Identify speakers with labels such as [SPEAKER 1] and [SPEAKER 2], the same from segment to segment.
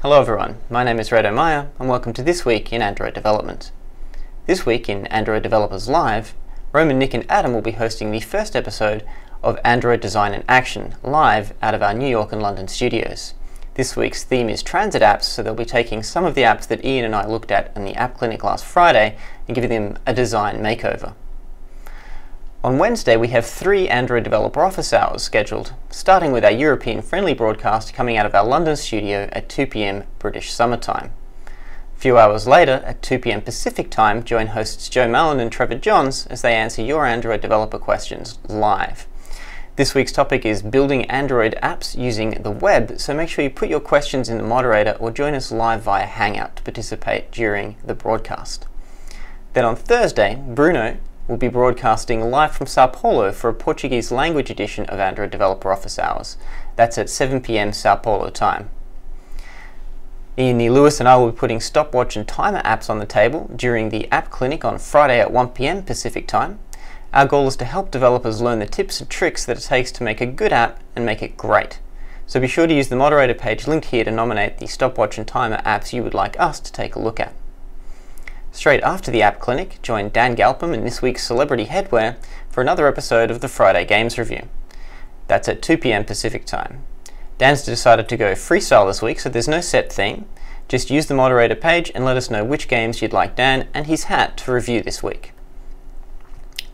[SPEAKER 1] Hello everyone, my name is Redo Meyer and welcome to This Week in Android Development. This week in Android Developers Live, Roman, Nick and Adam will be hosting the first episode of Android Design in Action live out of our New York and London studios. This week's theme is transit apps, so they'll be taking some of the apps that Ian and I looked at in the App Clinic last Friday and giving them a design makeover. On Wednesday we have 3 Android Developer Office Hours scheduled, starting with our European-friendly broadcast coming out of our London studio at 2 PM British Summer Time. A few hours later, at 2 PM Pacific Time, join hosts Joe Mallon and Trevor Johns as they answer your Android developer questions live. This week's topic is building Android apps using the web, so make sure you put your questions in the moderator or join us live via Hangout to participate during the broadcast. Then on Thursday, Bruno will be broadcasting live from Sao Paulo for a Portuguese language edition of Android Developer Office Hours. That's at 7 PM Sao Paulo time. Ian Lewis and I will be putting stopwatch and timer apps on the table during the App Clinic on Friday at 1 PM Pacific time. Our goal is to help developers learn the tips and tricks that it takes to make a good app and make it great. So be sure to use the moderator page linked here to nominate the stopwatch and timer apps you would like us to take a look at. Straight after the App Clinic, join Dan Galpin and this week's Celebrity Headwear for another episode of the Friday Games Review. That's at 2 PM Pacific time. Dan's decided to go freestyle this week, so there's no set theme. Just use the moderator page and let us know which games you'd like Dan and his hat to review this week.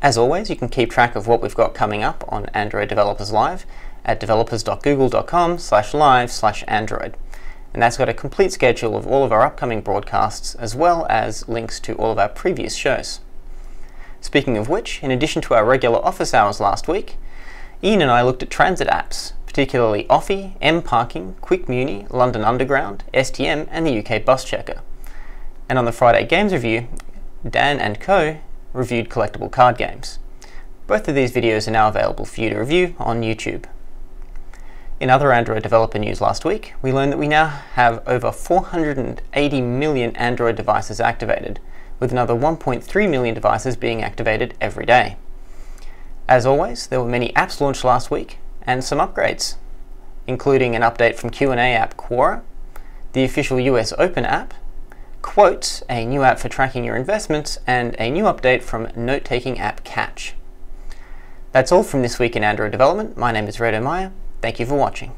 [SPEAKER 1] As always, you can keep track of what we've got coming up on Android Developers Live at developers.google.com/live/Android. And that's got a complete schedule of all of our upcoming broadcasts as well as links to all of our previous shows. Speaking of which, in addition to our regular office hours last week, Ian and I looked at transit apps, particularly Offie, M-Parking, Quick Muni, London Underground, STM and the UK Bus Checker. And on the Friday Games Review, Dan and Co reviewed collectible card games. Both of these videos are now available for you to review on YouTube. In other Android developer news last week, we learned that we now have over 480 million Android devices activated, with another 1.3 million devices being activated every day. As always, there were many apps launched last week, and some upgrades, including an update from Q&A app Quora, the official US Open app, Quotes, a new app for tracking your investments, and a new update from note-taking app Catch. That's all from This Week in Android Development. My name is Redo Meyer. Thank you for watching.